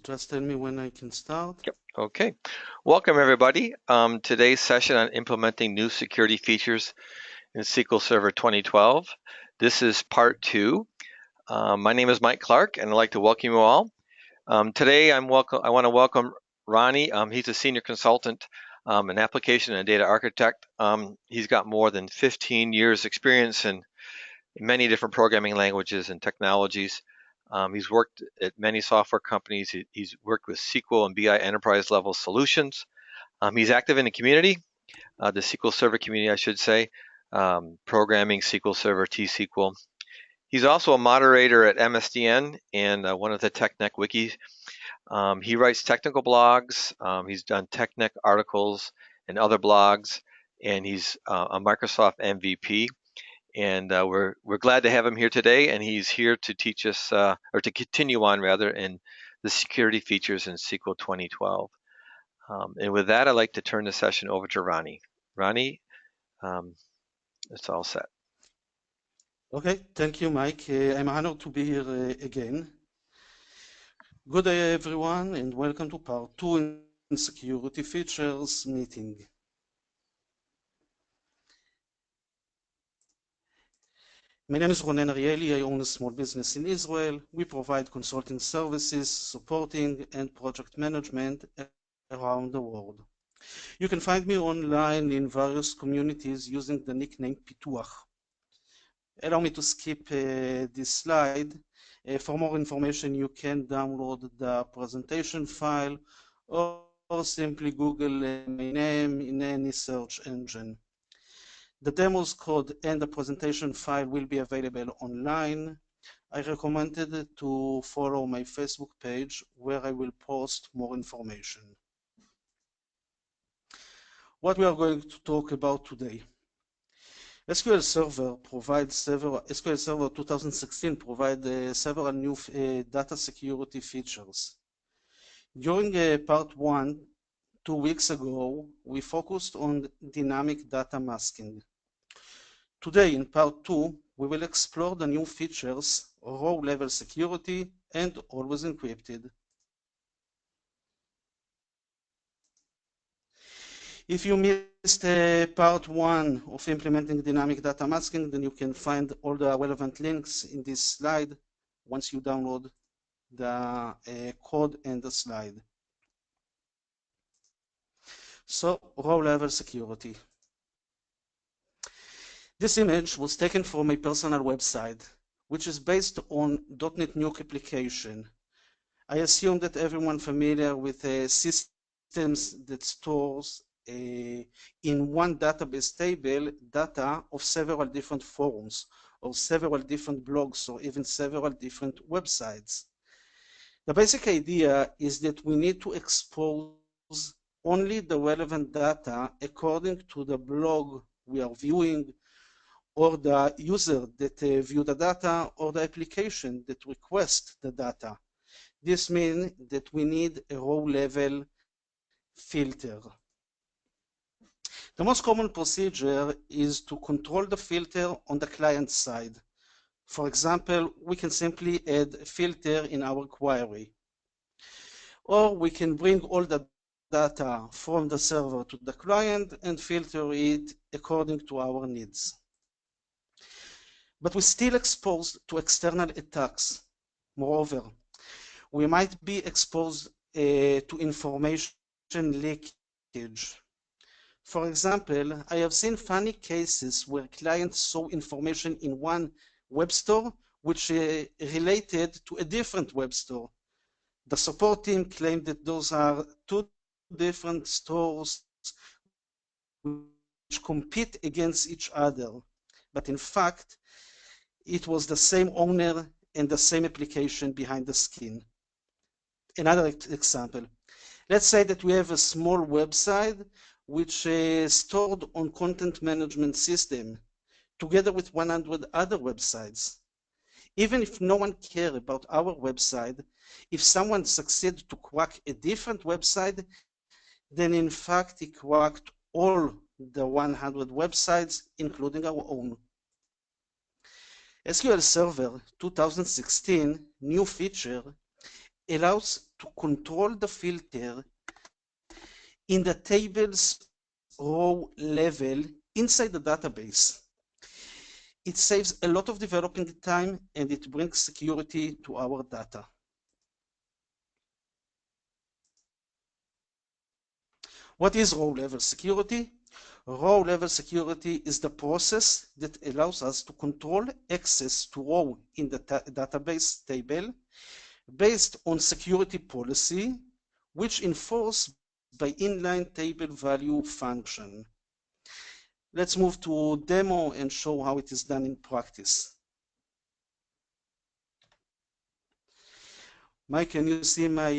Just tell me when I can start. Yep. Okay. Welcome, everybody. Today's session on implementing new security features in SQL Server 2012. This is part two. My name is Mike Clark, and I'd like to welcome you all. Today, I want to welcome Ronnie. He's a senior consultant, an application and data architect. He's got more than 15 years experience in many different programming languages and technologies. He's worked at many software companies. He's worked with SQL and BI enterprise level solutions. He's active in the community, the SQL Server community, I should say, programming SQL Server, T-SQL. He's also a moderator at MSDN and one of the TechNet wikis. He writes technical blogs. He's done TechNet articles and other blogs, and he's a Microsoft MVP. And we're glad to have him here today, and he's here to teach us, or to continue on rather, in the security features in SQL 2012. And with that, I'd like to turn the session over to Ronnie. Ronnie, it's all set. Okay, thank you, Mike. I'm honored to be here again. Good day, everyone, and welcome to part 2 in Security Features meeting. My name is Ronen Arieli. I own a small business in Israel. We provide consulting services, supporting, and project management around the world. You can find me online in various communities using the nickname Pituach. Allow me to skip this slide. For more information, you can download the presentation file or simply Google my name in any search engine. The demos code and the presentation file will be available online. I recommended to follow my Facebook page where I will post more information. What we are going to talk about today. SQL Server 2016 provides several new data security features. During part 1, 2 weeks ago, we focused on dynamic data masking. Today, in part 2, we will explore the new features, row-level security, and always encrypted. If you missed part 1 of implementing dynamic data masking, then you can find all the relevant links in this slide once you download the code and the slide. So, row-level security. This image was taken from my personal website, which is based on .NET Nuke application. I assume that everyone familiar with systems that stores in one database table data of several different forums or several different blogs or even several different websites. The basic idea is that we need to expose only the relevant data according to the blog we are viewing or the user that view the data or the application that requests the data. This means that we need a row-level filter. The most common procedure is to control the filter on the client side. For example, we can simply add a filter in our query. Or we can bring all the data from the server to the client and filter it according to our needs. But we're still exposed to external attacks. Moreover, we might be exposed to information leakage. For example, I have seen funny cases where clients saw information in one web store which related to a different web store. The support team claimed that those are two different stores which compete against each other. But in fact, it was the same owner and the same application behind the skin. Another example. Let's say that we have a small website which is stored on content management system together with 100 other websites. Even if no one cares about our website, if someone succeeds to crack a different website, then in fact he cracked all the 100 websites, including our own. SQL Server 2016 new feature allows to control the filter in the table's row level inside the database. It saves a lot of developing time and it brings security to our data. What is row level security? Row level security is the process that allows us to control access to row in the database table based on security policy, which enforced by inline table value function. Let's move to demo and show how it is done in practice. Mike, can you see my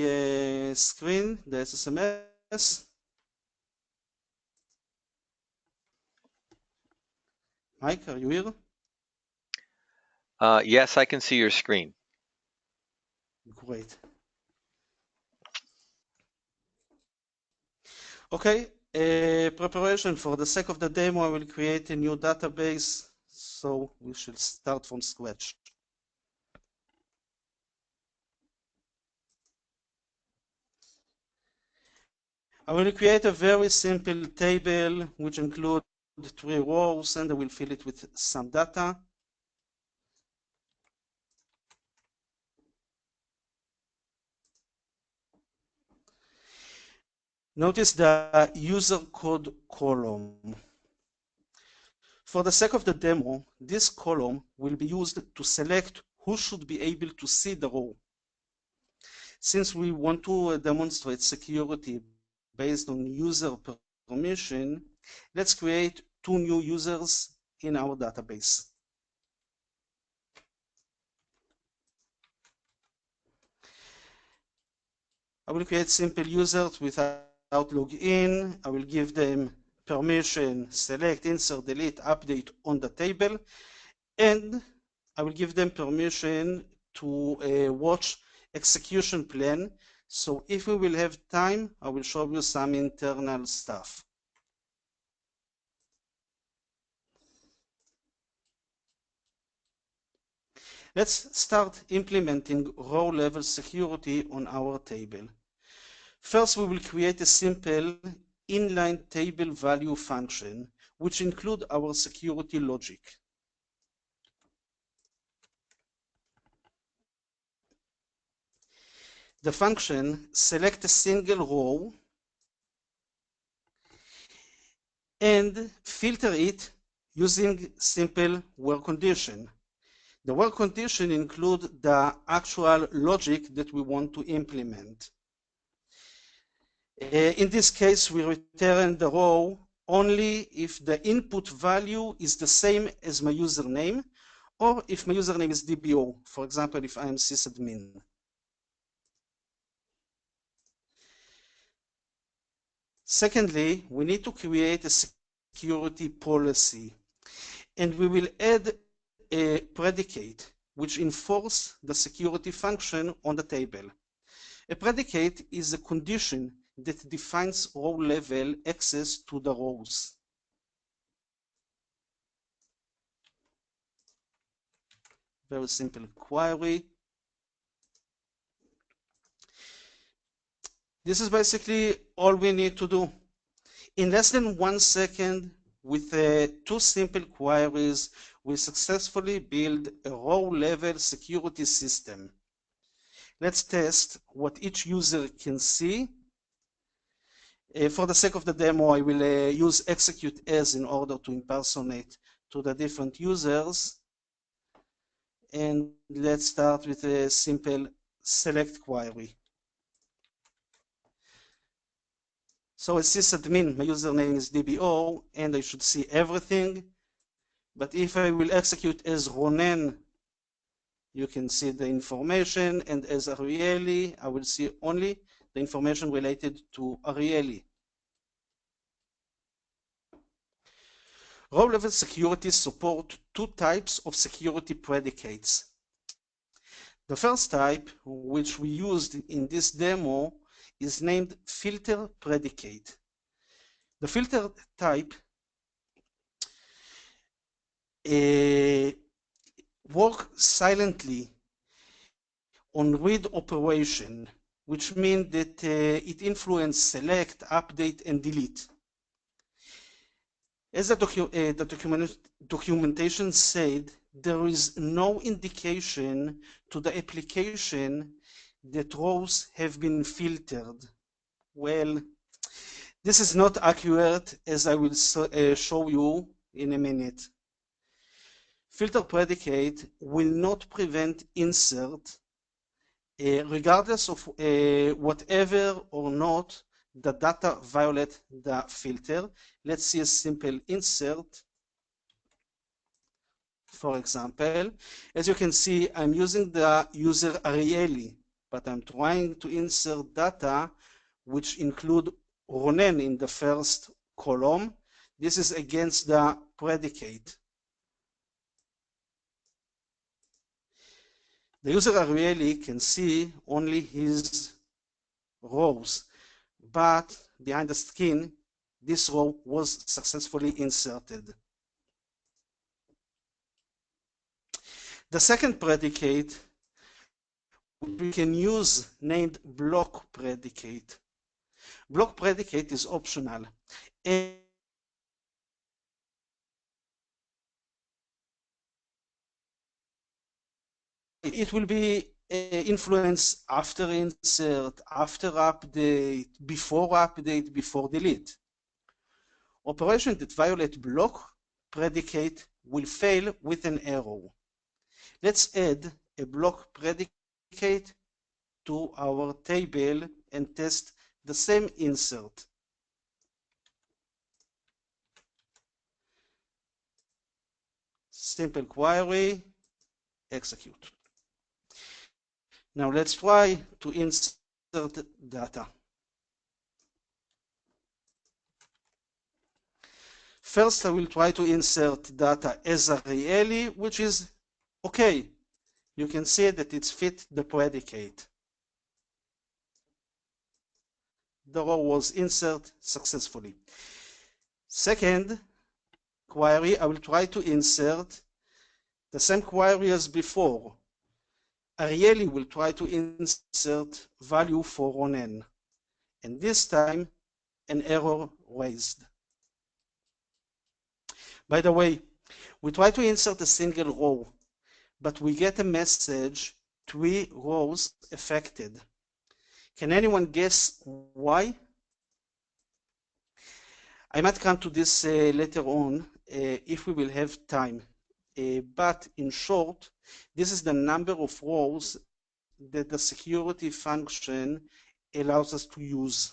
screen, the SSMS? Mike, are you here? Yes, I can see your screen. Great. Okay, preparation. For the sake of the demo, I will create a new database, so we should start from scratch. I will create a very simple table which includes 3 rows, and I will fill it with some data. Notice the user code column. For the sake of the demo, this column will be used to select who should be able to see the row. Since we want to demonstrate security based on user permission, let's create 2 new users in our database. I will create simple users without login. I will give them permission, select, insert, delete, update on the table, and I will give them permission to watch execution plan. So if we will have time, I will show you some internal stuff. Let's start implementing row level security on our table. First, we will create a simple inline table value function, which includes our security logic. The function select a single row and filter it using simple where condition. The where condition includes the actual logic that we want to implement. In this case, we return the row only if the input value is the same as my username, or if my username is DBO, for example, if I am sysadmin. Secondly, we need to create a security policy, and we will add a predicate which enforces the security function on the table. A predicate is a condition that defines row level access to the rows. Very simple query. This is basically all we need to do. In less than 1 second, with 2 simple queries, we successfully build a row level security system. Let's test what each user can see. For the sake of the demo, I will use execute as in order to impersonate to the different users. And let's start with a simple select query. So as sysadmin, my username is DBO, and I should see everything. But if I will execute as Ronen, you can see the information, and as Arieli, I will see only the information related to Arieli. Row level security support 2 types of security predicates. The first type, which we used in this demo, is named filter predicate. The filter type works silently on read operation, which means that it influences select, update, and delete. As the documentation said, there is no indication to the application that rows have been filtered. Well, this is not accurate, as I will show you in a minute. Filter predicate will not prevent insert, regardless of whatever or not the data violate the filter. Let's see a simple insert. For example, as you can see, I'm using the user Ariely, but I'm trying to insert data which include Ronen in the first column. This is against the predicate. The user Ariely can see only his rows, but behind the skin, this row was successfully inserted. The second predicate we can use named block predicate. Block predicate is optional. It will be influenced after insert, after update, before delete. Operations that violate block predicate will fail with an error. Let's add a block predicate to our table and test the same insert. Simple query, execute. Now let's try to insert data. First, I will try to insert data as Ariely, which is okay. You can see that it's fit the predicate. The row was inserted successfully. Second query, I will try to insert the same query as before. Ariely will try to insert value for Ronen, and this time an error raised. By the way, we try to insert a single row, but we get a message 3 rows affected. Can anyone guess why? I might come to this later on if we will have time. But in short, this is the number of rows that the security function allows us to use.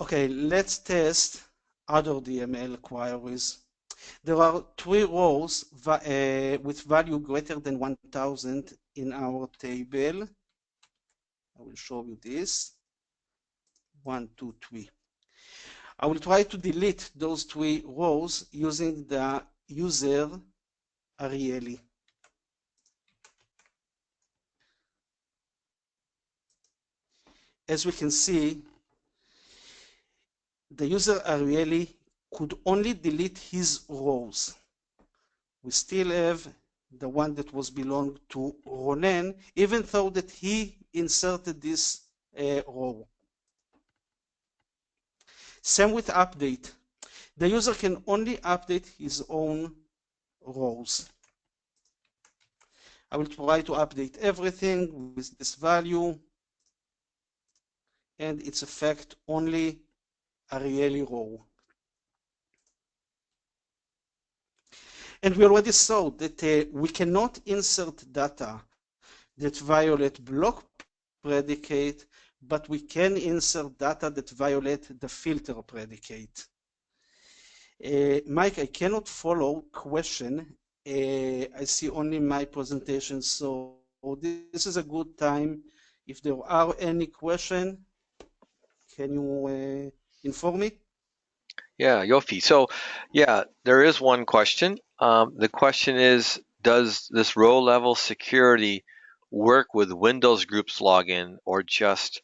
Okay, let's test other DML queries. There are 3 rows with value greater than 1000 in our table. I will show you this. 1, 2, 3. I will try to delete those 3 rows using the user Ariely. As we can see, the user Ariely could only delete his rows. We still have the one that was belonged to Ronen, even though that he inserted this row. Same with update. The user can only update his own rows. I will try to update everything with this value, and its affect only Ariely row. And we already saw that we cannot insert data that violate block predicate, but we can insert data that violate the filter predicate. Mike, I cannot follow question. I see only my presentation, so this is a good time. If there are any questions, can you inform me? Yeah, Yofi. So, yeah, there is one question. The question is, does this row level security work with Windows Groups login or just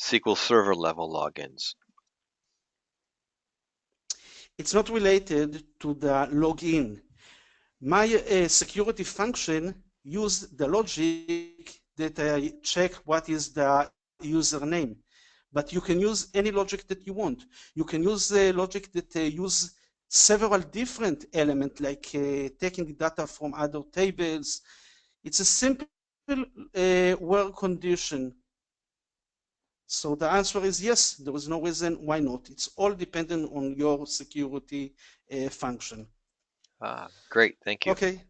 SQL Server level logins? It's not related to the login. My security function used the logic that I check what is the username. But you can use any logic that you want. You can use a logic that use several different elements, like taking data from other tables. It's a simple work condition. So the answer is yes, there is no reason why not. It's all dependent on your security function. Great, thank you. Okay,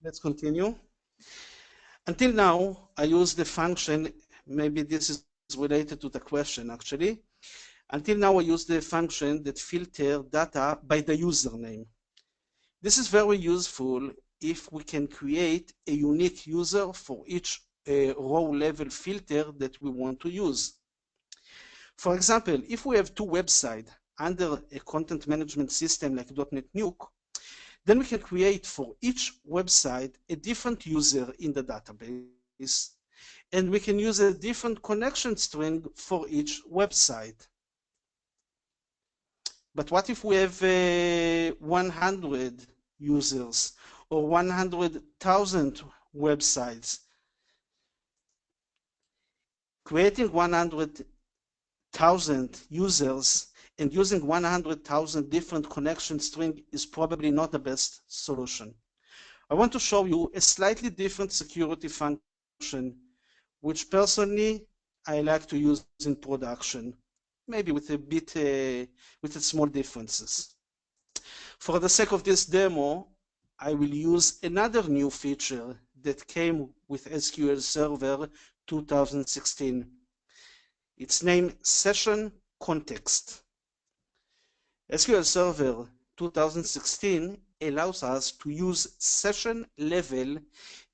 let's continue. Until now, I use the function, maybe this is related to the question actually. Until now, I use the function that filter data by the username. This is very useful if we can create a unique user for each row level filter that we want to use. For example, if we have two websites under a content management system like .NET Nuke, then we can create for each website a different user in the database, and we can use a different connection string for each website. But what if we have 100 users or 100,000 websites? Creating 100,000 users and using 100,000 different connection string is probably not the best solution. I want to show you a slightly different security function, which personally I like to use in production, maybe with small differences. For the sake of this demo, I will use another new feature that came with SQL Server 2016. It's named Session Context. SQL Server 2016 allows us to use session level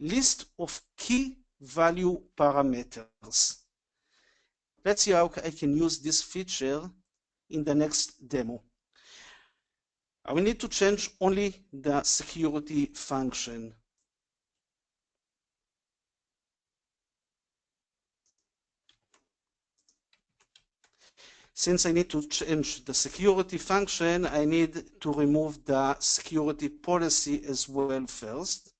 list of key value parameters. Let's see how I can use this feature in the next demo. I will need to change only the security function. Since I need to change the security function, I need to remove the security policy as well first.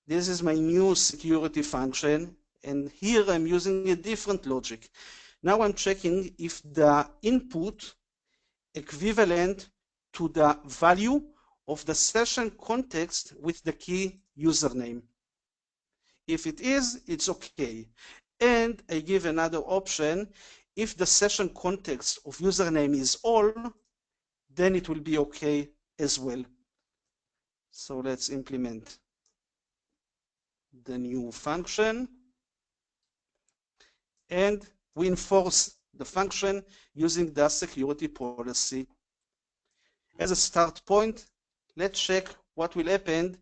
This is my new security function, and here I'm using a different logic. Now I'm checking if the input equivalent to the value of the session context with the key username. If it is, it's okay. And I give another option. If the session context of username is all, then it will be okay as well. So let's implement the new function. And we enforce the function using the security policy. As a start point, let's check what will happen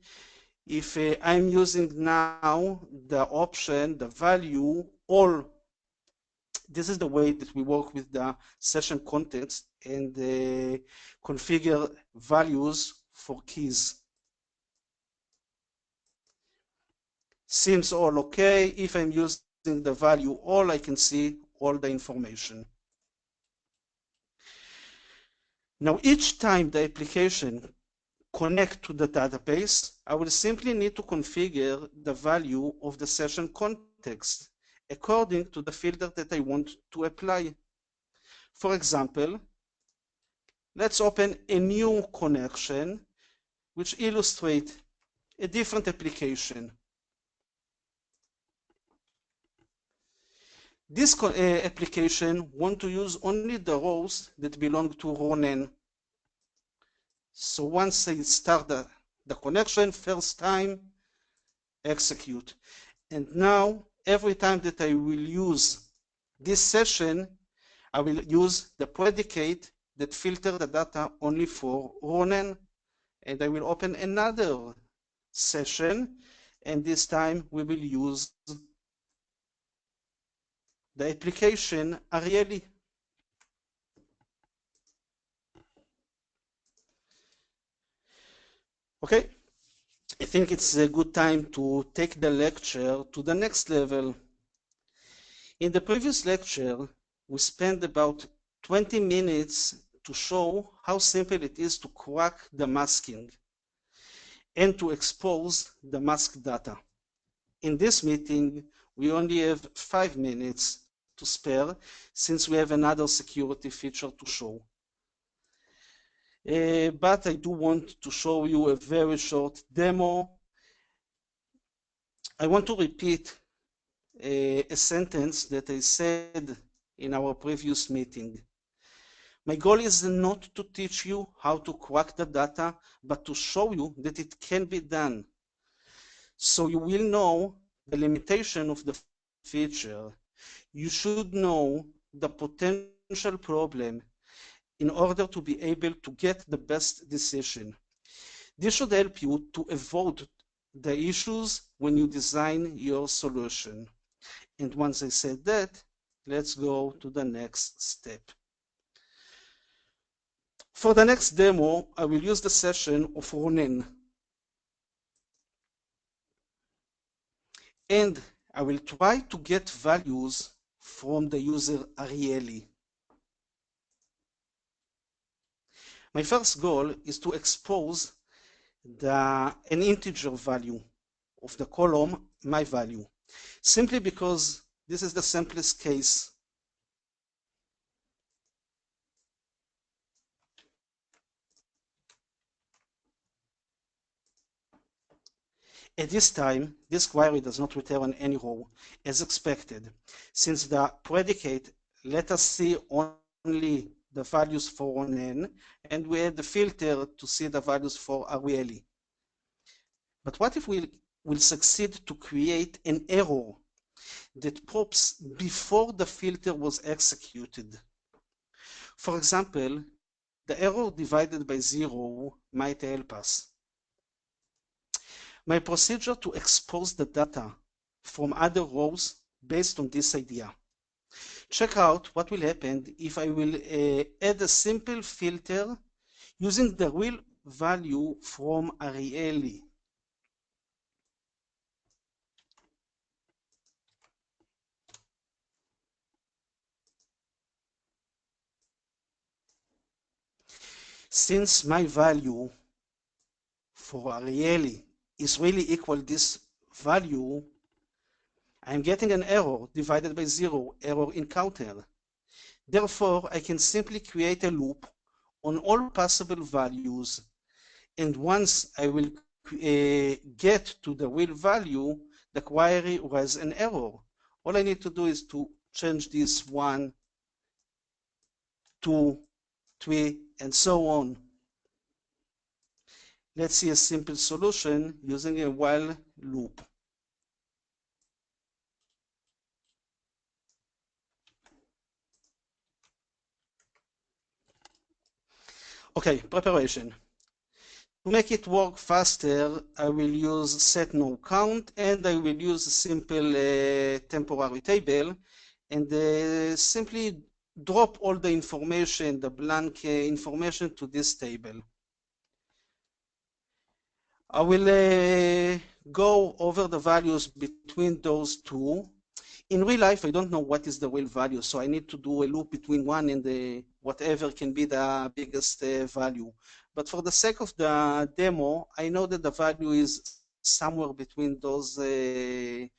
if I'm using now the option, the value, all. This is the way that we work with the session context and configure values for keys. Seems all okay. If I'm using the value all, I can see all the information. Now, each time the application connect to the database, I will simply need to configure the value of the session context according to the filter that I want to apply. For example, let's open a new connection which illustrates a different application. This application wants to use only the rows that belong to Ronen. So once I start the connection, first time, execute. And now, every time that I will use this session, I will use the predicate that filter the data only for Ronen. And I will open another session, and this time we will use the application Ariely. Okay, I think it's a good time to take the lecture to the next level. In the previous lecture, we spent about 20 minutes to show how simple it is to crack the masking and to expose the masked data. In this meeting, we only have 5 minutes to spare since we have another security feature to show. But I do want to show you a very short demo. I want to repeat a sentence that I said in our previous meeting. My goal is not to teach you how to crack the data, but to show you that it can be done. So you will know the limitation of the feature. You should know the potential problem in order to be able to get the best decision. This should help you to avoid the issues when you design your solution. And once I said that, let's go to the next step. For the next demo, I will use the session of Ronen. And I will try to get values from the user Arieli. My first goal is to expose an integer value of the column, my value, simply because this is the simplest case. At this time, this query does not return any row as expected, since the predicate let us see only the values for Ronen, and we add the filter to see the values for Arieli. But what if we will succeed to create an error that pops before the filter was executed? For example, the error divided by 0 might help us. My procedure to expose the data from other rows based on this idea. Check out what will happen if I will add a simple filter using the real value from Arieli. Since my value for Arieli is really equal this value, I'm getting an error divided by 0, error encountered. Therefore, I can simply create a loop on all possible values, and once I will get to the real value, the query was an error. All I need to do is to change this 1, 2, 3, and so on. Let's see a simple solution using a while loop. Okay, preparation. To make it work faster, I will use setNoCount, and I will use a simple temporary table, and simply drop all the information, the blank information, to this table. I will go over the values between those two. In real life, I don't know what is the real value, so I need to do a loop between 1 and whatever can be the biggest value. But for the sake of the demo, I know that the value is somewhere between those two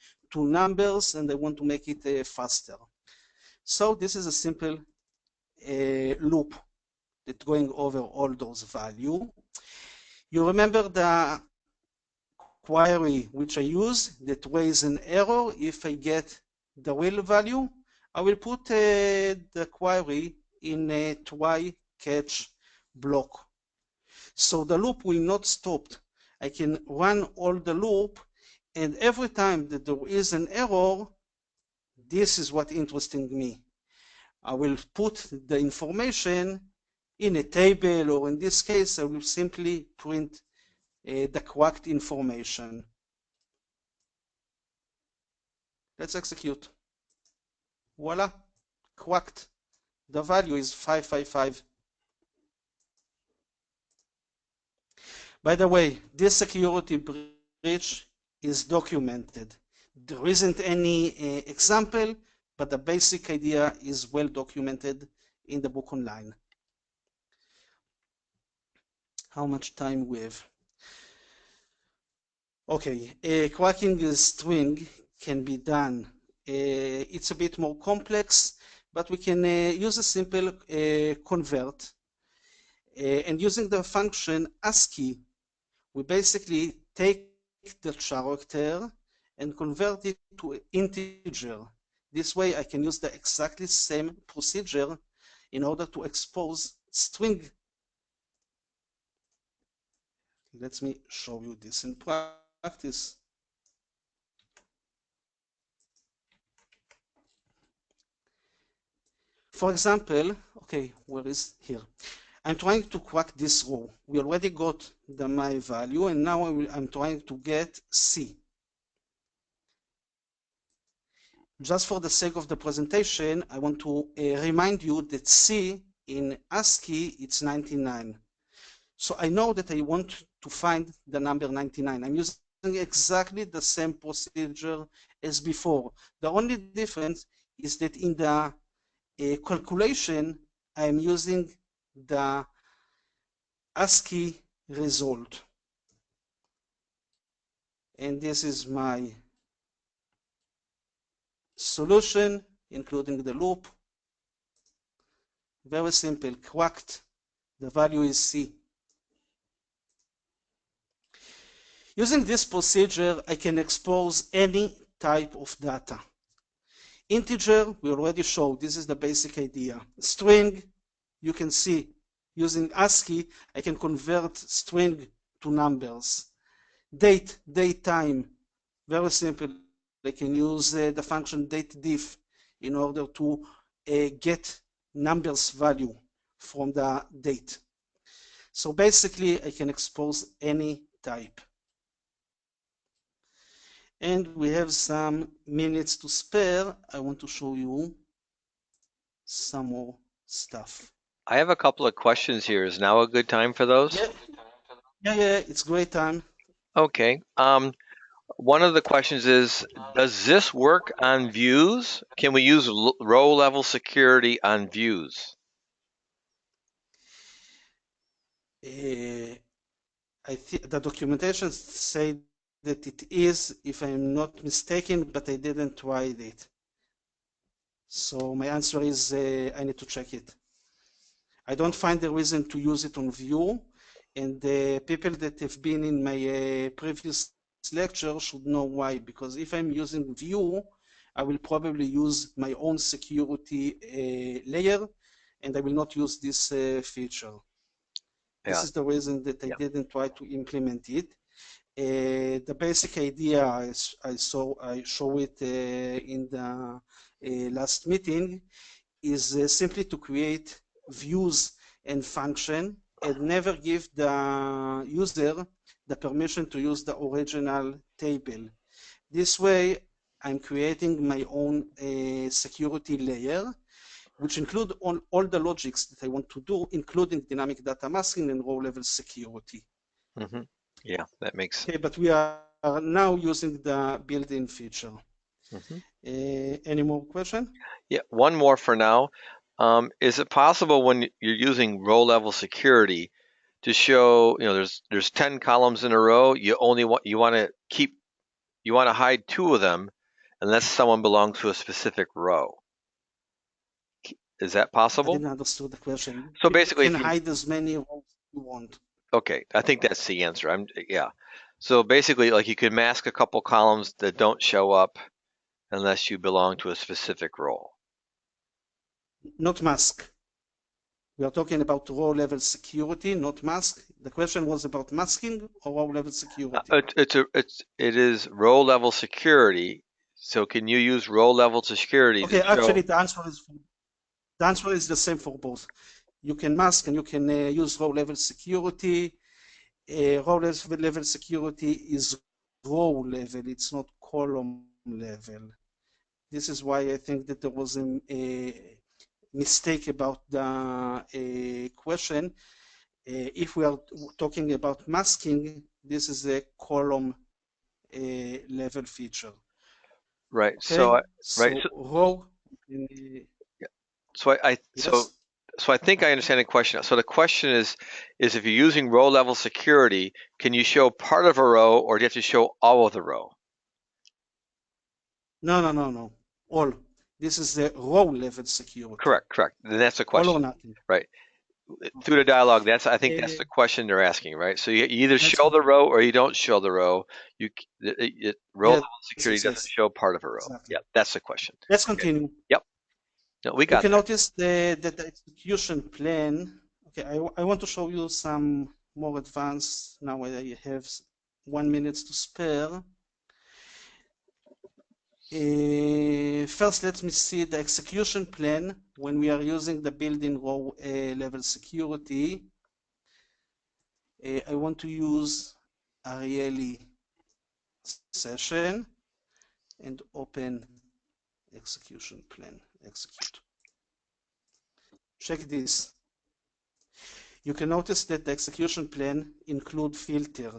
numbers, and I want to make it faster. So this is a simple loop that's going over all those values. You remember the query which I use that weighs an error. If I get the real value, I will put the query in a try catch block. So the loop will not stop. I can run all the loop, and every time that there is an error, this is what interesting me. I will put the information in a table, or in this case, I will simply print the correct information. Let's execute. Voila, correct. The value is 555. By the way, this security breach is documented. There isn't any example, but the basic idea is well documented in the book online. How much time we have? Okay, cracking a string can be done. It's a bit more complex, but we can use a simple convert. And using the function ASCII, we basically take the character and convert it to integer. This way I can use the exactly same procedure in order to expose string. Let me show you this in practice. For example, okay, where is here? I'm trying to crack this row. We already got the my value, and now I'm trying to get C. Just for the sake of the presentation, I want to remind you that C in ASCII, it's 99. So I know that I want to find the number 99. I'm using exactly the same procedure as before. The only difference is that in the calculation, I'm using the ASCII result. And this is my solution, including the loop. Very simple, cracked. The value is C. Using this procedure, I can expose any type of data. Integer, we already showed, this is the basic idea. String, you can see, using ASCII, I can convert string to numbers. Date, date time, very simple. I can use the function dateDiff in order to get numbers value from the date. So basically, I can expose any type. And we have some minutes to spare. I want to show you some more stuff. I have a couple of questions here. Is now a good time for those? Yeah, it's great time. Okay. One of the questions is, does this work on views? Can we use row level security on views? I think the documentation say that it is, if I'm not mistaken, but I didn't try it. So my answer is I need to check it. I don't find a reason to use it on view, and the people that have been in my previous lecture should know why, because if I'm using view, I will probably use my own security layer, and I will not use this feature. This Yeah. is the reason that I Yeah. didn't try to implement it. The basic idea I show it in the last meeting is simply to create views and function and never give the user the permission to use the original table. This way, I'm creating my own security layer, which include all the logics that I want to do, including dynamic data masking and row level security. Mm-hmm. Yeah, that makes. Okay, but we are now using the built-in feature. Mm-hmm. Any more question? Yeah, one more for now. Is it possible when you're using row level security to show, there's 10 columns in a row, you want to hide 2 of them unless someone belongs to a specific row. Is that I possible? didn't understand the question. So You basically, can hide as many rows you want. okay, I think that's the answer. Yeah. So basically, like you could mask a couple columns that don't show up unless you belong to a specific row. Not mask. We are talking about row level security, not mask. The question was about masking or row level security. It is row level security. So can you use row level security to Okay, show? actually the answer is the same for both. You can mask and you can use row level security. Row level security is row level, it's not column level. This is why I think that there was a mistake about the question. If we are talking about masking, this is a column level feature. Right. Okay, Right. so row in So yes. So I think I understand the question. So the question is if you're using row level security, can you show part of a row or do you have to show all of the row? No. All. This is the row level security. Correct. Then that's the All or question, nothing. right? Through the Okay. dialogue, I think that's Uh, the question they're asking, right? So you either let's show the continue. row or you don't show the row. Row Yes, level security doesn't yes. show part of a row. Exactly. Yeah, that's the question. Let's Okay. continue. Yep. No, we You got can that. notice that the execution plan. Okay, I want to show you some more advanced. Now I have 1 minute to spare. First, let me see the execution plan when we are using the built-in row level security. I want to use Ariely session and open execution plan. Execute. Check this. You can notice that the execution plan include filter,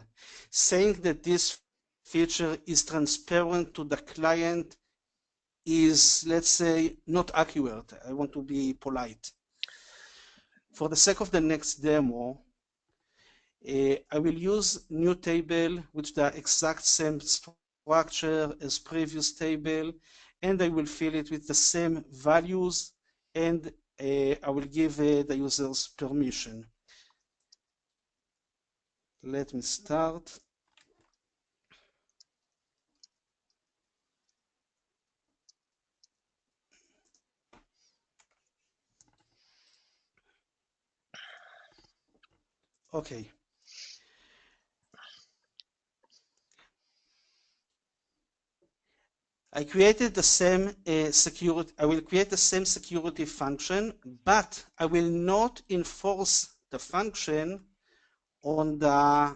saying that this feature is transparent to the client is, let's say, not accurate. I want to be polite. For the sake of the next demo, I will use new table with the exact same structure as previous table, and I will fill it with the same values, and I will give the users permission. Let me start. Okay. I created the same security. I will create the same security function, but I will not enforce the function on the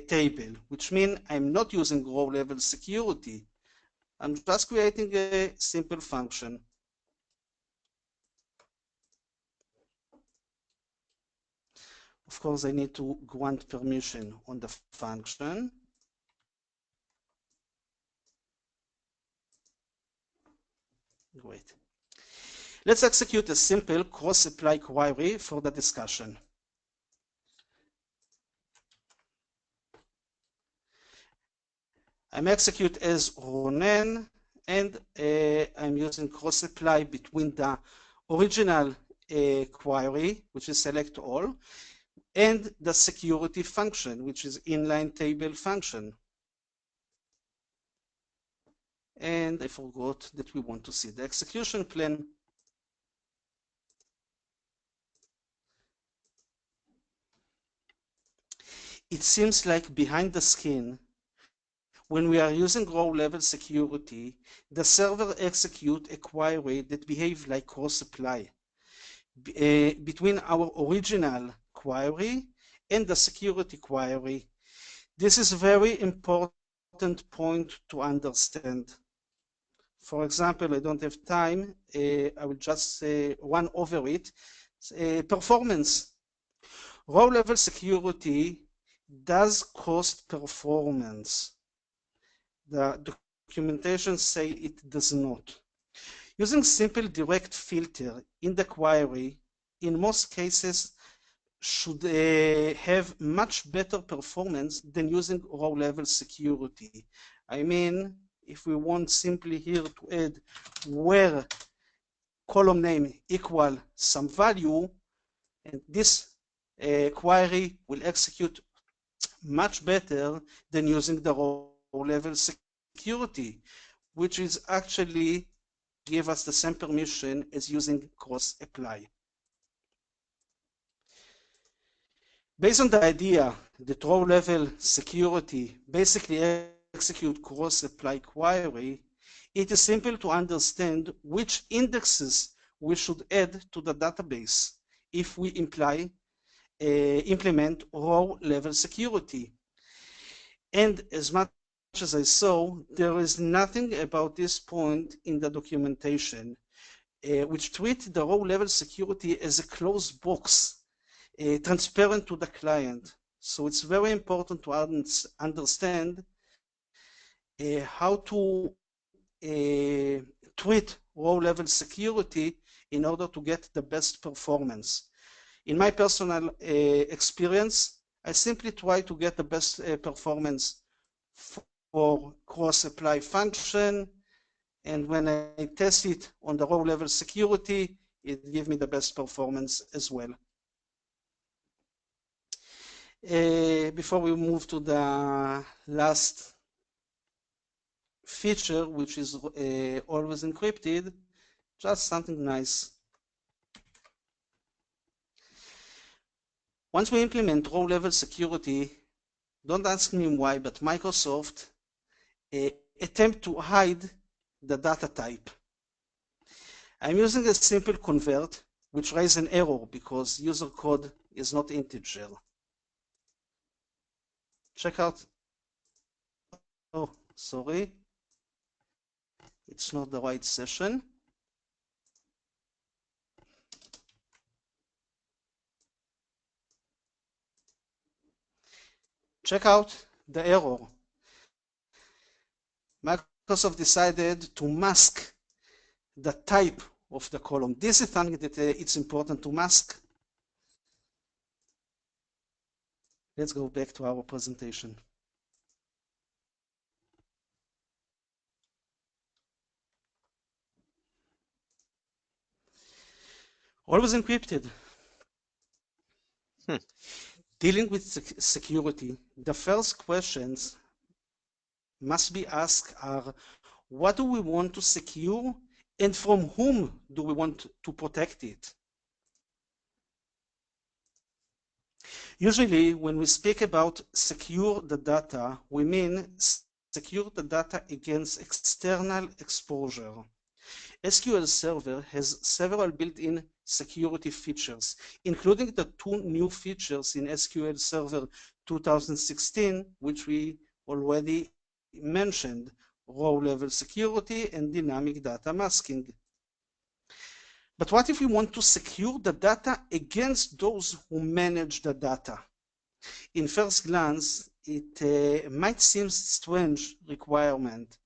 table, which means I'm not using row level security. I'm just creating a simple function. Of course, I need to grant permission on the function. Great. Let's execute a simple cross-apply query for the discussion. I'm execute as Ronen, and I'm using cross-apply between the original query, which is select all, and the security function, which is inline table function. And I forgot that we want to see the execution plan. It seems like behind the skin, when we are using row level security, the server execute a query that behave like cross-apply between our original query and the security query. This is a very important point to understand. For example, I don't have time. I will just run over it. Performance. Row level security does cost performance. The documentation say it does not. Using simple direct filter in the query, in most cases, should have much better performance than using row level security. I mean, if we want simply here to add where column name equal some value, and this query will execute much better than using the row level security, which is actually give us the same permission as using cross apply. Based on the idea that row level security basically execute cross apply query, it is simple to understand which indexes we should add to the database if we implement row level security. And as much as I saw, there is nothing about this point in the documentation which treat the row level security as a closed box, transparent to the client. So it's very important to understand how to treat row row-level security in order to get the best performance. In my personal experience, I simply try to get the best performance for cross-apply function, and when I test it on the row-level security, it gives me the best performance as well. Before we move to the last feature, which is always encrypted, just something nice. Once we implement row-level security, don't ask me why, but Microsoft attempt to hide the data type. I'm using a simple convert, which raises an error because user code is not integer. Check out, oh, sorry, it's not the right session. Check out the error. Microsoft decided to mask the type of the column. This is something that it's important to mask. Let's go back to our presentation. Always encrypted. Dealing with security, the first questions must be asked are, what do we want to secure and from whom do we want to protect it? Usually, when we speak about secure the data, we mean secure the data against external exposure. SQL Server has several built-in security features, including the two new features in SQL Server 2016, which we already mentioned, row-level security and dynamic data masking. But what if we want to secure the data against those who manage the data? In first glance, it might seem strange requirement,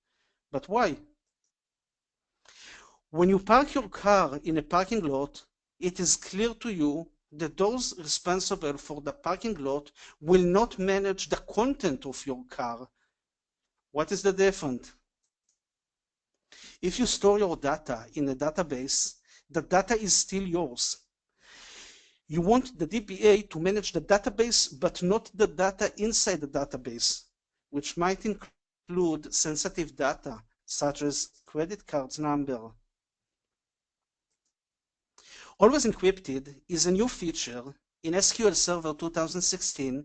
but why? When you park your car in a parking lot, it is clear to you that those responsible for the parking lot will not manage the content of your car. What is the difference? If you store your data in a database, the data is still yours. You want the DBA to manage the database, but not the data inside the database, which might include sensitive data, such as credit card number. Always Encrypted is a new feature in SQL Server 2016,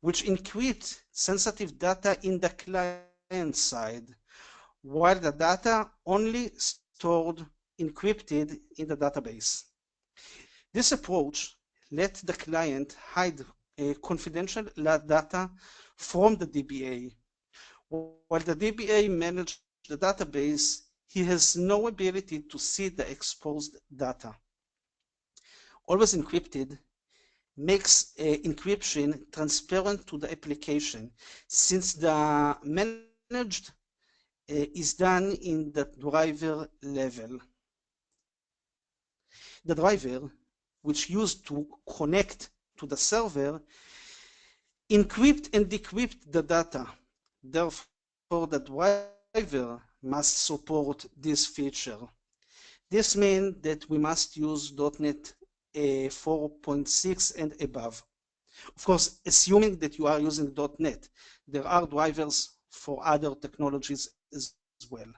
which encrypts sensitive data in the client side, while the data only stored encrypted in the database. This approach lets the client hide confidential data from the DBA. While the DBA manages the database, he has no ability to see the exposed data. Always Encrypted makes encryption transparent to the application, since the managed is done in the driver level. The driver, which used to connect to the server, encrypt and decrypt the data. Therefore, the driver must support this feature. This means that we must use .NET 4.6 and above. Of course, assuming that you are using .NET, there are drivers for other technologies as well.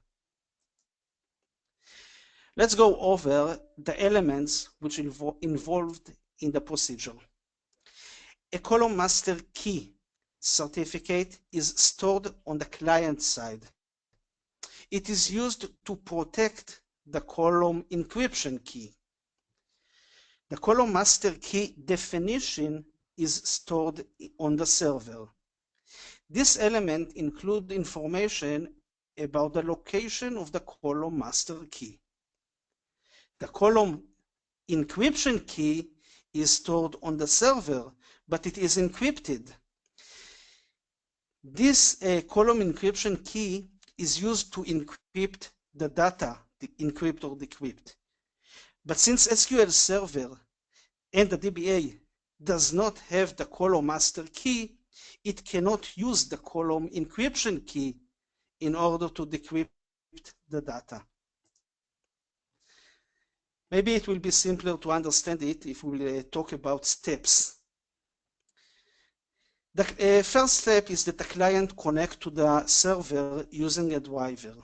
Let's go over the elements which involved in the procedure. A column master key certificate is stored on the client side. It is used to protect the column encryption key. The column master key definition is stored on the server. This element includes information about the location of the column master key. The column encryption key is stored on the server, but it is encrypted. This column encryption key is used to encrypt the data encrypt or decrypt. But since SQL Server and the DBA does not have the column master key, it cannot use the column encryption key in order to decrypt the data. Maybe it will be simpler to understand it if we'll talk about steps. The first step is that the client connects to the server using a driver.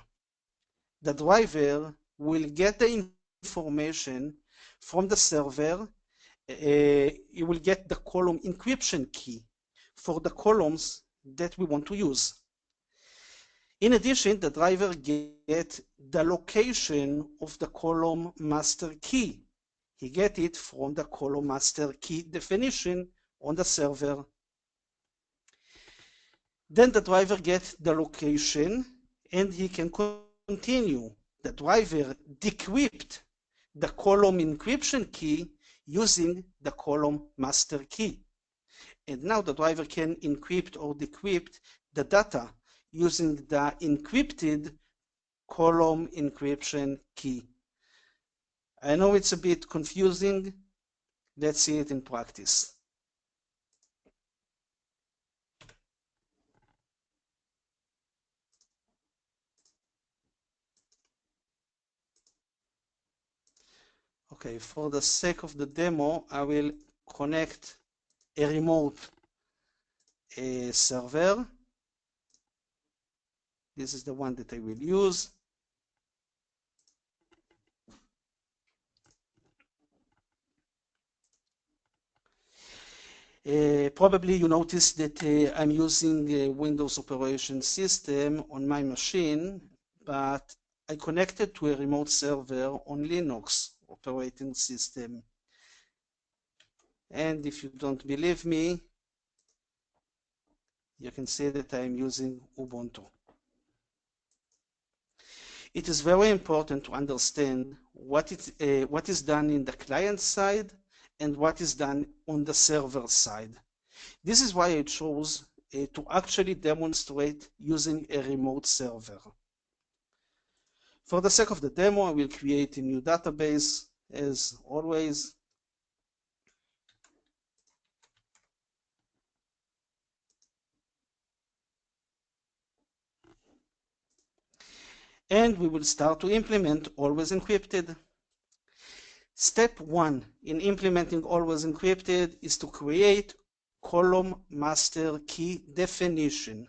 The driver will get the information from the server. You will get the column encryption key for the columns that we want to use. In addition, the driver gets the location of the column master key. He gets it from the column master key definition on the server. Then the driver gets the location and he can continue. The driver decrypt the column encryption key using the column master key. And now the driver can encrypt or decrypt the data using the encrypted column encryption key. I know it's a bit confusing. Let's see it in practice. Okay, for the sake of the demo, I will connect a remote server. This is the one that I will use. Probably you noticed that I'm using a Windows operation system on my machine, but I connected to a remote server on Linux operating system. And if you don't believe me, you can see that I'm using Ubuntu. It is very important to understand what is done in the client side and what is done on the server side. This is why I chose to actually demonstrate using a remote server. For the sake of the demo, I will create a new database as always. And we will start to implement Always Encrypted. Step 1 in implementing Always Encrypted is to create column master key definition.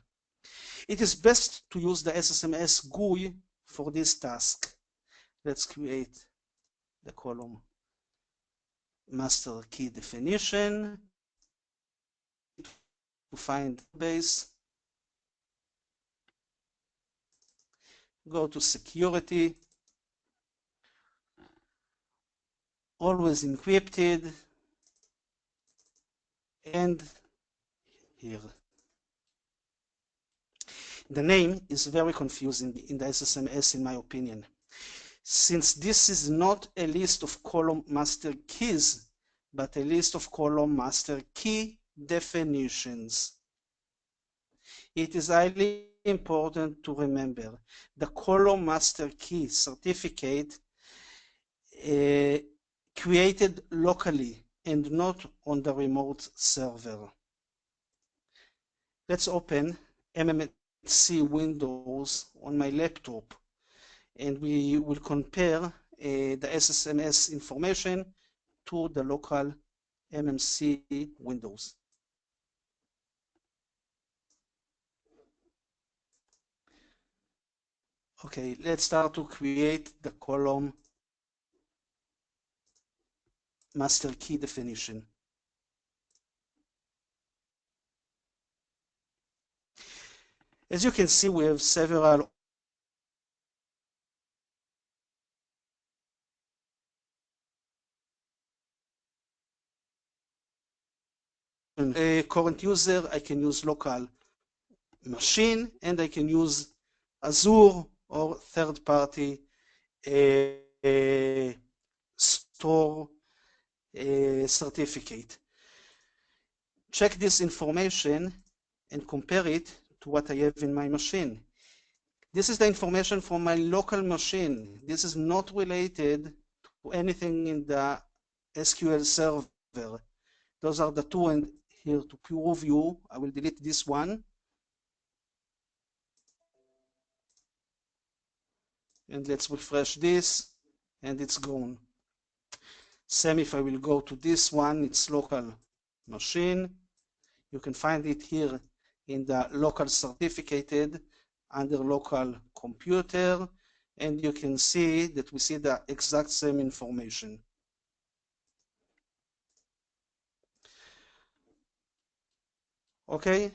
It is best to use the SSMS GUI for this task. Let's create the column master key definition to find base. Go to security, Always Encrypted, and here. The name is very confusing in the SSMS in my opinion, since this is not a list of column master keys, but a list of column master key definitions. It is highly important to remember the column master key certificate created locally and not on the remote server. Let's open MMC Windows on my laptop and we will compare the SSMS information to the local MMC Windows. Okay, let's start to create the column master key definition. As you can see, we have several a current user. I can use local machine and I can use Azure or third-party store certificate. Check this information and compare it to what I have in my machine. This is the information from my local machine. This is not related to anything in the SQL server. Those are the two, and here to prove you, I will delete this one. And let's refresh this, and it's gone. Same if I will go to this one, it's local machine. You can find it here in the local certificated under local computer, and you can see that we see the exact same information. Okay,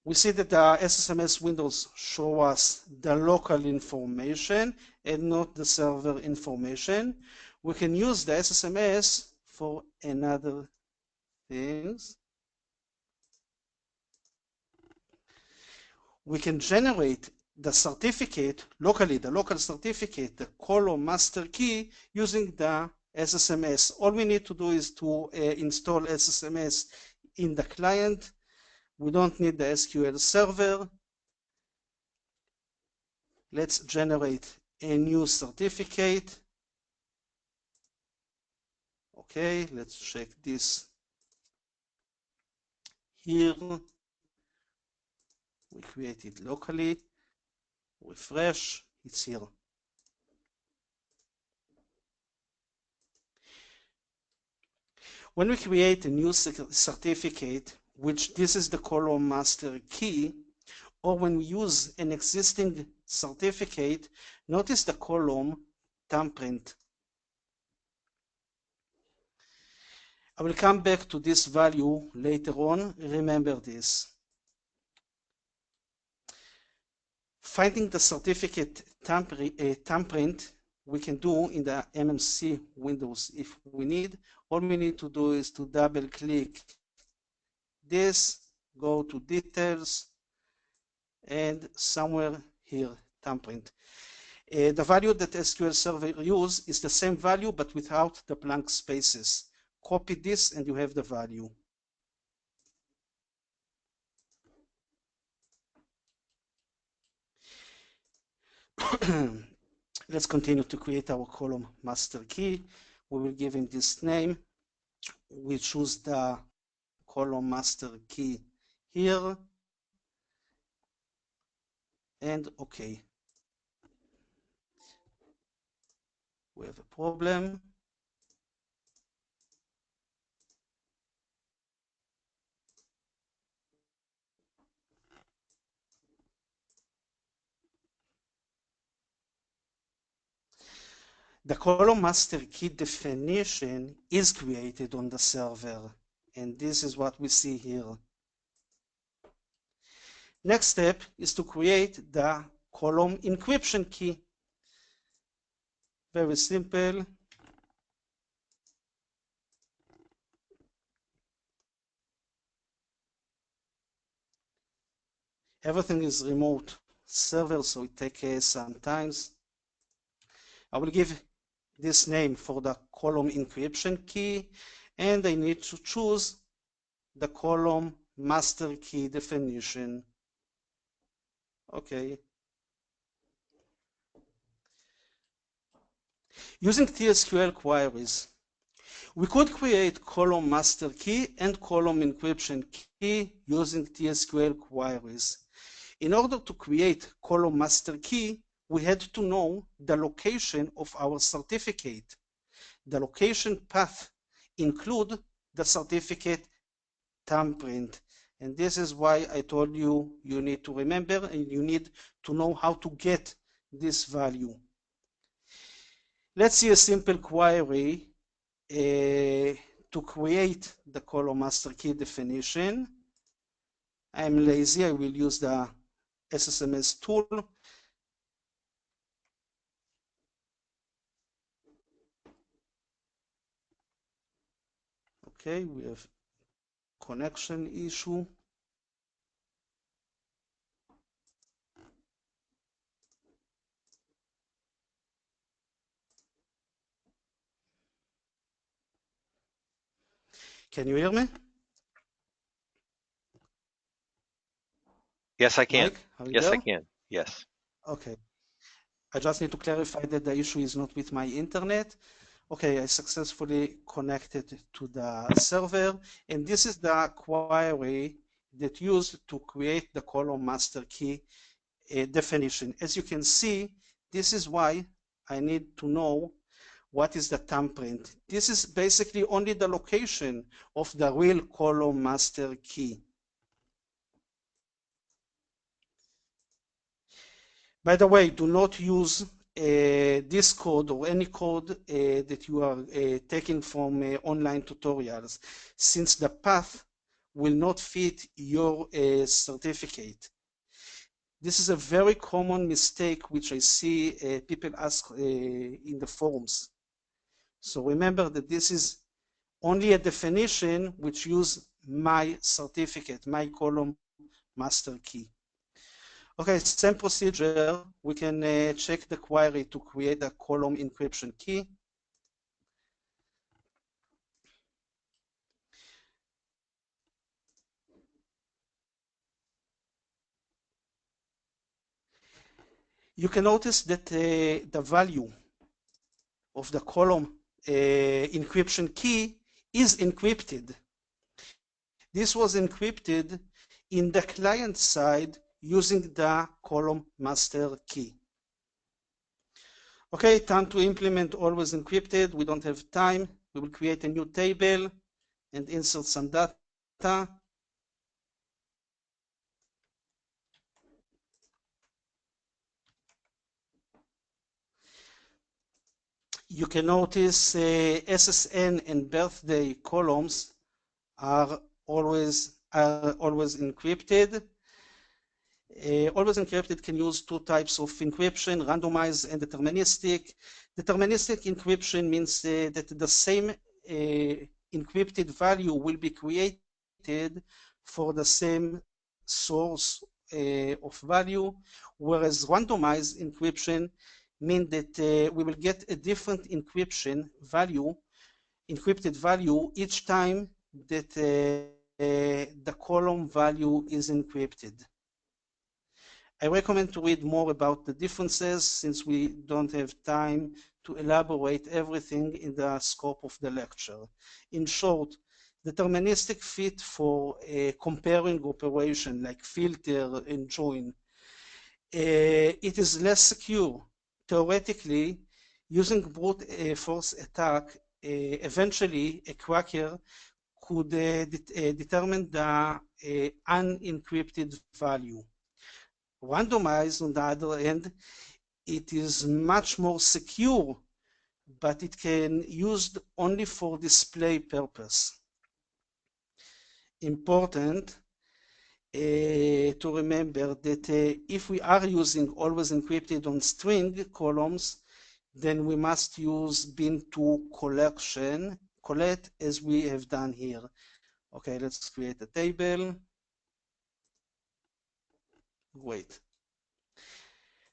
we see that the SSMS windows show us the local information and not the server information. We can use the SSMS for another things. We can generate the certificate locally, the local certificate, the column master key using the SSMS. All we need to do is to install SSMS in the client. We don't need the SQL server. Let's generate a new certificate. Okay, let's check this here. We create it locally. Refresh, it's here. When we create a new certificate, which this is the column master key, or when we use an existing certificate, notice the column thumbprint. I will come back to this value later on. Remember this. Finding the certificate thumbprint we can do in the MMC windows if we need. All we need to do is to double click this, go to details, and somewhere here, thumbprint. The value that SQL Server use is the same value but without the blank spaces. Copy this and you have the value. Let's continue to create our column master key. We will give him this name. We choose the column master key here. And okay. We have a problem. The column master key definition is created on the server, and this is what we see here. Next step is to create the column encryption key. Very simple. Everything is remote server, so it takes some time. I will give this name for the column encryption key, and I need to choose the column master key definition. Okay. Using TSQL queries, we could create column master key and column encryption key using TSQL queries. In order to create column master key, we had to know the location of our certificate. The location path include the certificate thumbprint. And this is why I told you you need to remember and you need to know how to get this value. Let's see a simple query to create the column master key definition. I'm lazy, I will use the SSMS tool. Okay, we have connection issue. Can you hear me? Yes, I can. Mike, are you Yes, I there? can. Yes. Okay. I just need to clarify that the issue is not with my internet. Okay, I successfully connected to the server, and this is the query that used to create the column master key definition. As you can see, this is why I need to know what is the thumbprint. This is basically only the location of the real column master key. By the way, do not use this code or any code that you are taking from online tutorials, since the path will not fit your certificate. This is a very common mistake which I see people ask in the forums. So remember that this is only a definition which use my certificate, my column master key. Okay, same procedure. We can check the query to create a column encryption key. You can notice that the value of the column encryption key is encrypted. This was encrypted in the client side using the column master key. Okay, time to implement always encrypted. We don't have time. We will create a new table and insert some data. You can notice SSN and birthday columns are always encrypted. Always encrypted can use two types of encryption, randomized and deterministic. Deterministic encryption means that the same encrypted value will be created for the same source of value, whereas randomized encryption means that we will get a different encrypted value each time that the column value is encrypted. I recommend to read more about the differences since we don't have time to elaborate everything in the scope of the lecture. In short, deterministic fit for comparing operation like filter and join. It is less secure. Theoretically, using brute force attack, eventually a cracker could determine the unencrypted value. Randomized, on the other hand, it is much more secure, but it can be used only for display purpose. Important to remember that if we are using always encrypted on string columns, then we must use bin2 collect as we have done here. Okay, let's create a table. Great.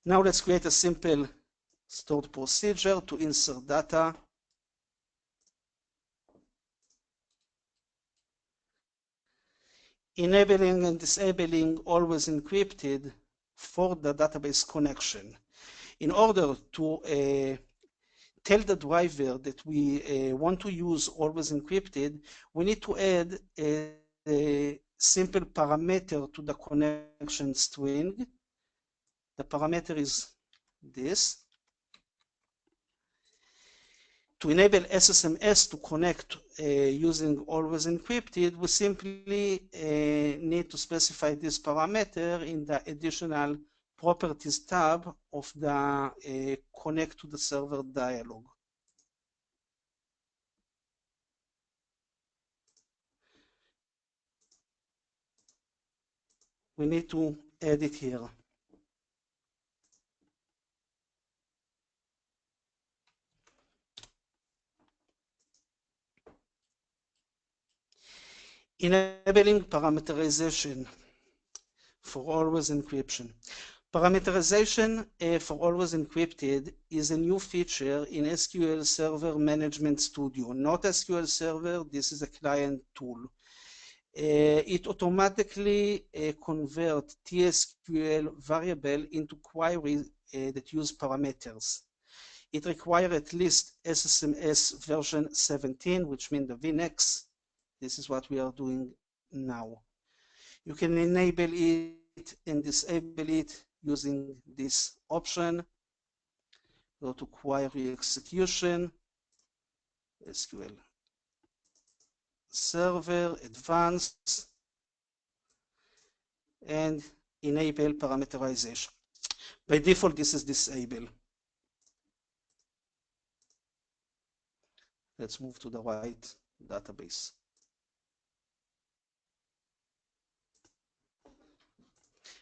Now let's create a simple stored procedure to insert data. Enabling and disabling always encrypted for the database connection. In order to tell the driver that we want to use always encrypted, we need to add a simple parameter to the connection string. The parameter is this. To enable SSMS to connect using always encrypted, we simply need to specify this parameter in the additional properties tab of the connect to the server dialog. We need to add it here. Enabling parameterization for always encryption. Parameterization for always encrypted is a new feature in SQL Server Management Studio. Not SQL Server, this is a client tool. it automatically converts TSQL variable into queries that use parameters. It requires at least SSMS version 17, which means the VNex. This is what we are doing now. You can enable it and disable it using this option. Go to query execution, SQL Server, Advanced, and enable parameterization. By default, this is disabled. Let's move to the right database.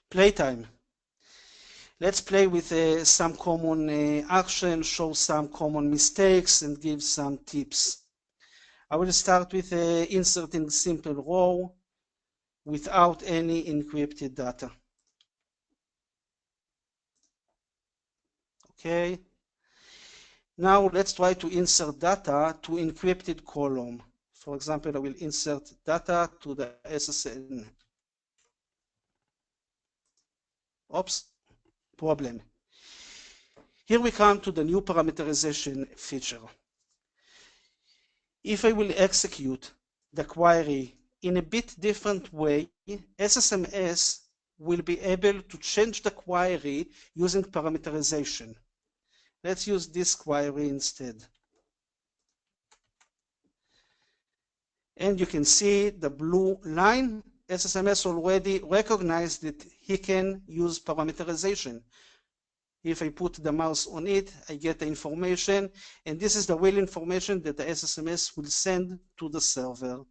Playtime. Let's play with some common action, show some common mistakes, and give some tips. I will start with inserting simple row without any encrypted data. Okay. Now let's try to insert data to encrypted column. For example, I will insert data to the SSN. Oops, problem. Here we come to the new parameterization feature. If I will execute the query in a bit different way, SSMS will be able to change the query using parameterization. Let's use this query instead. And you can see the blue line. SSMS already recognized that he can use parameterization. If I put the mouse on it, I get the information, and this is the real information that the SSMS will send to the server.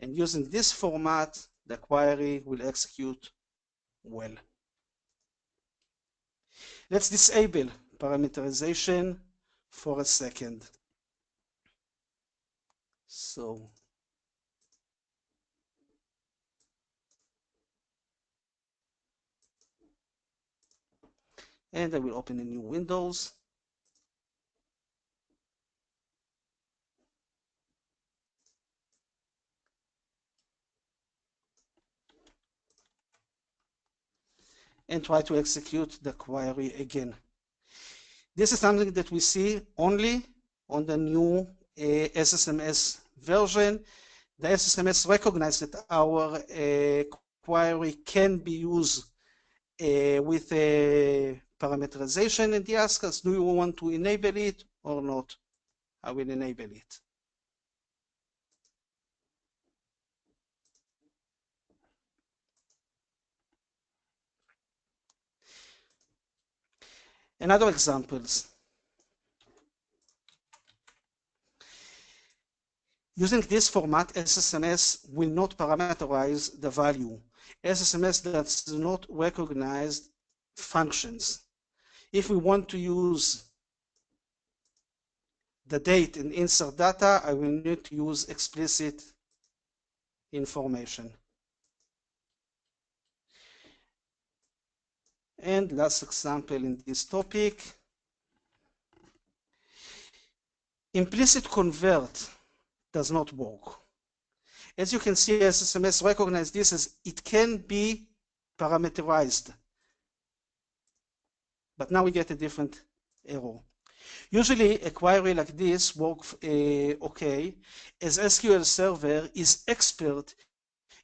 And using this format, the query will execute well. Let's disable parameterization for a second. So and I will open a new Windows. And try to execute the query again. This is something that we see only on the new SSMS version. The SSMS recognizes that our query can be used with parameterization, and he asks us, do you want to enable it or not? I will enable it. Another examples. Using this format, SSMS will not parameterize the value. SSMS does not recognize functions. If we want to use the date and insert data, I will need to use explicit information. And last example in this topic, implicit convert does not work. As you can see, SSMS recognizes this as it can be parameterized. But now we get a different error. Usually a query like this works okay, as SQL Server is expert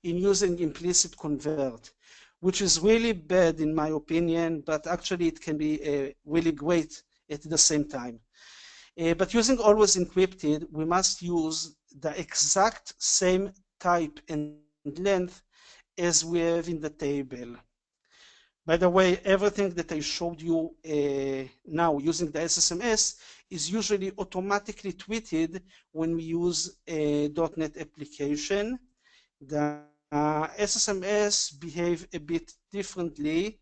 in using implicit convert, which is really bad in my opinion, but actually it can be really great at the same time. But using always encrypted, we must use the exact same type and length as we have in the table. By the way, everything that I showed you now using the SSMS is usually automatically tweeted when we use a .NET application. The SSMS behave a bit differently.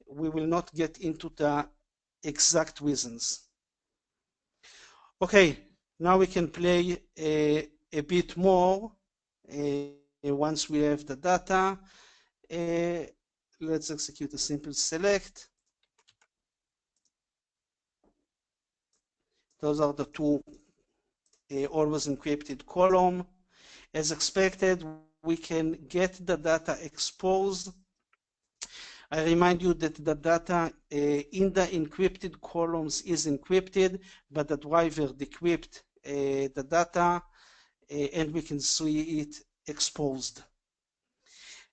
We will not get into the exact reasons. Okay, now we can play a bit more once we have the data. Let's execute a simple select. Those are the two always encrypted column. As expected, we can get the data exposed. I remind you that the data in the encrypted columns is encrypted, but the driver decrypts the data and we can see it exposed.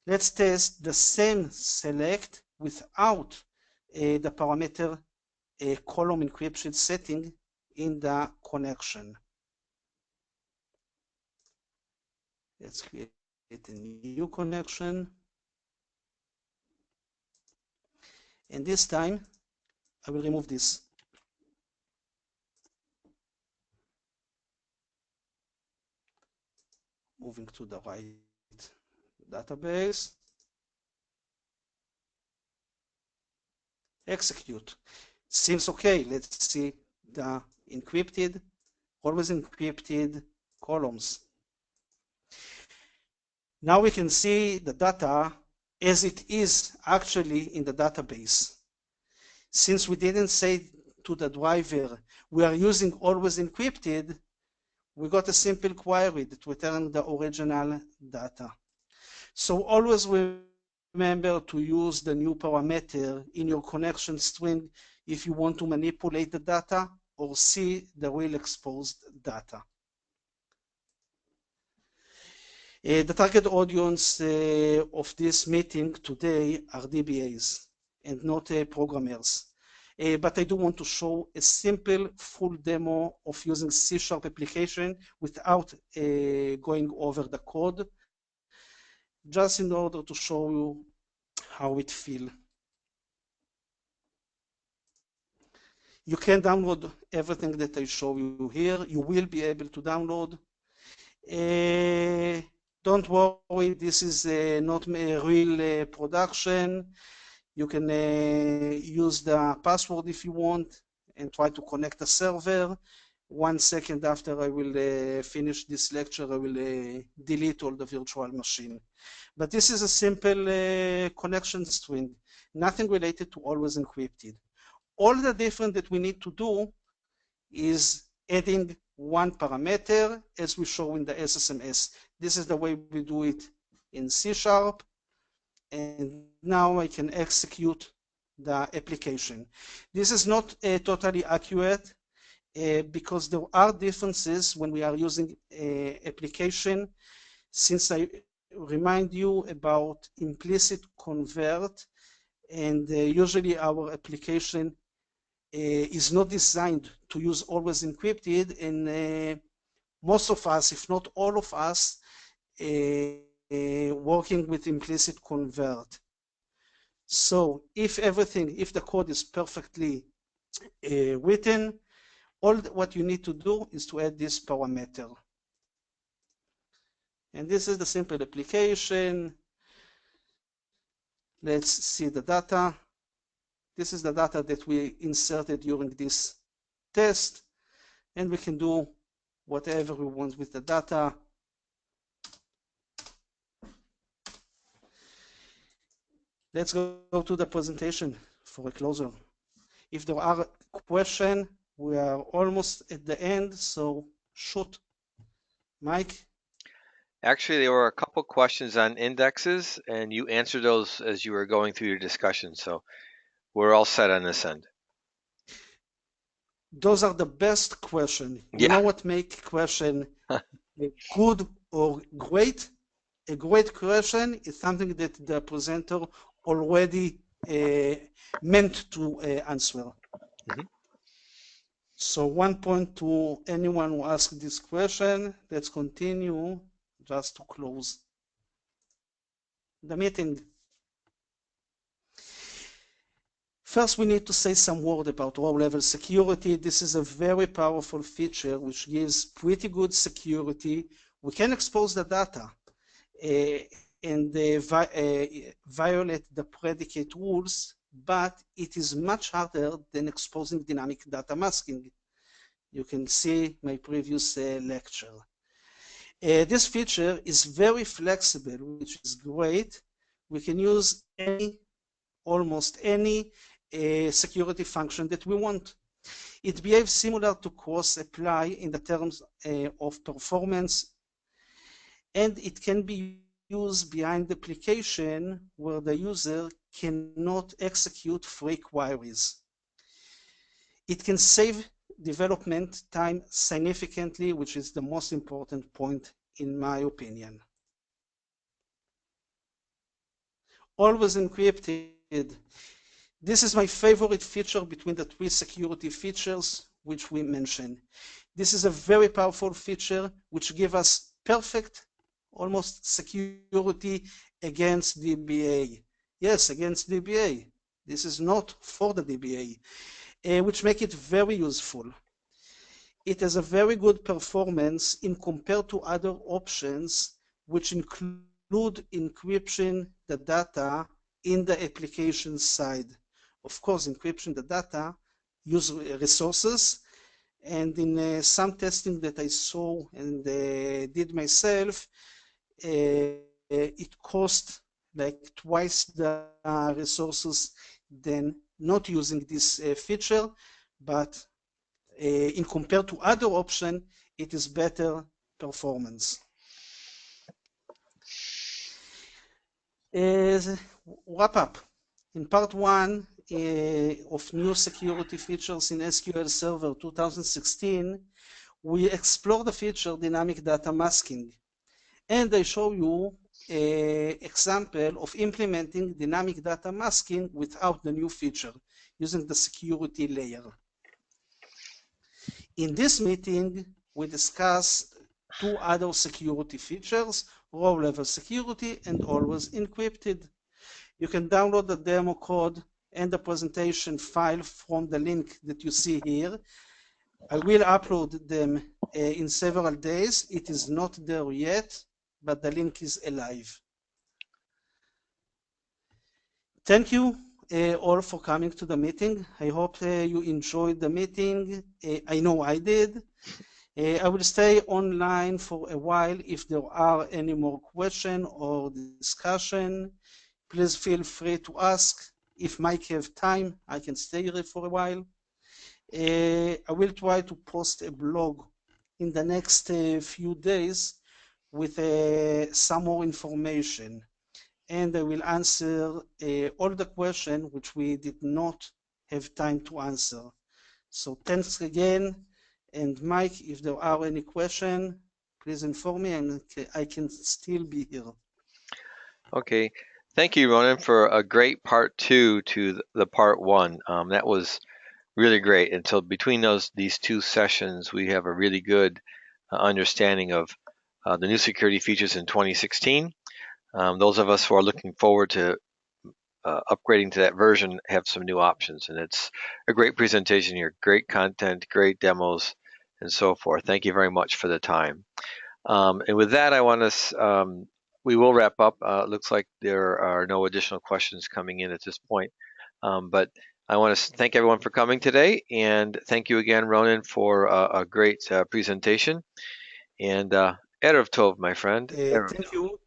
Let's test the same select without the parameter column encryption setting in the connection. Let's create a new connection. And this time, I will remove this. Moving to the right database. Execute. Seems okay. Let's see the encrypted, always encrypted columns. Now we can see the data as it is actually in the database. Since we didn't say to the driver, we are using always encrypted, we got a simple query that returned the original data. So always remember to use the new parameter in your connection string if you want to manipulate the data or see the real exposed data. The target audience of this meeting today are DBAs and not programmers. But I do want to show a simple full demo of using C# application without going over the code, just in order to show you how it feels. You can download everything that I show you here. You will be able to download. Don't worry, this is not a real production. You can use the password if you want and try to connect a server. 1 second after I will finish this lecture, I will delete all the virtual machine. But this is a simple connection string, nothing related to always encrypted. All the different that we need to do is adding one parameter as we show in the SSMS. This is the way we do it in C#. And now I can execute the application. This is not totally accurate because there are differences when we are using application. Since I remind you about implicit convert, and usually our application is not designed to use always encrypted, and most of us, if not all of us, working with implicit convert. So if the code is perfectly written, all what you need to do is to add this parameter. And this is the simple application. Let's see the data. This is the data that we inserted during this test, and we can do whatever we want with the data. Let's go to the presentation for a closer. If there are questions, we are almost at the end, so shoot. Mike? Actually, there were a couple questions on indexes, and you answered those as you were going through your discussion, so we're all set on this end. Those are the best questions. You know what make question good or great? A great question is something that the presenter already meant to answer. Mm-hmm. So 1 point to anyone who asked this question. Let's continue just to close the meeting. First, we need to say some word about row-level security. This is a very powerful feature which gives pretty good security. We can expose the data and violate the predicate rules, but it is much harder than exposing dynamic data masking. You can see my previous lecture. This feature is very flexible, which is great. We can use almost any security function that we want. It behaves similar to cross-apply in the terms of performance. and it can be used behind the application where the user cannot execute free queries. It can save development time significantly, which is the most important point in my opinion. Always encrypted. This is my favorite feature between the three security features which we mentioned. This is a very powerful feature which gives us perfect, almost security against DBA. Yes, against DBA. This is not for the DBA, which make it very useful. It has a very good performance in compared to other options which include encryption the data in the application side. Of course, encryption the data use resources, and in some testing that I saw and did myself, it cost like twice the resources than not using this feature, but in compared to other option, it is better performance. Wrap up. In part one of new security features in SQL Server 2016, we explore the feature dynamic data masking. And I show you an example of implementing dynamic data masking without the new feature, using the security layer. In this meeting, we discussed two other security features, row-level security and always encrypted. You can download the demo code and the presentation file from the link that you see here. I will upload them in several days. It is not there yet, but the link is alive. Thank you all for coming to the meeting. I hope you enjoyed the meeting. I know I did. I will stay online for a while. If there are any more questions or discussion, please feel free to ask. If Mike have time, I can stay here for a while. I will try to post a blog in the next few days with some more information, and I will answer all the questions which we did not have time to answer. So thanks again. And Mike, if there are any questions, please inform me and I can still be here. Okay. Thank you, Ronan, for a great part two to the part one. That was really great. And so between these two sessions, we have a really good understanding of the new security features in 2016. Those of us who are looking forward to upgrading to that version have some new options. And it's a great presentation here, great content, great demos, and so forth. Thank you very much for the time. And with that, I want to, we will wrap up. It looks like there are no additional questions coming in at this point. But I want to thank everyone for coming today. And thank you again, Ronan, for a great presentation. And Erev Tov, my friend. Erev Thank Tov. you.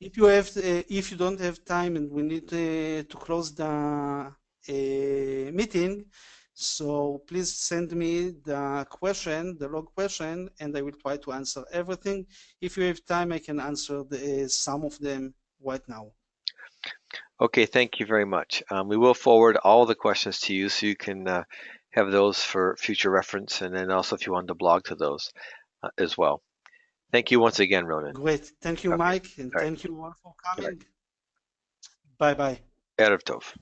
If you don't have time and we need to close the meeting, so please send me the question, the log question, and I will try to answer everything. If you have time, I can answer some of them right now. Okay, thank you very much. We will forward all the questions to you so you can have those for future reference, and then also if you want to blog to those as well. Thank you once again, Ronan. Great. Thank you, Okay, Mike, and all right, thank you all for all right. coming. Bye-bye. Erev Tov.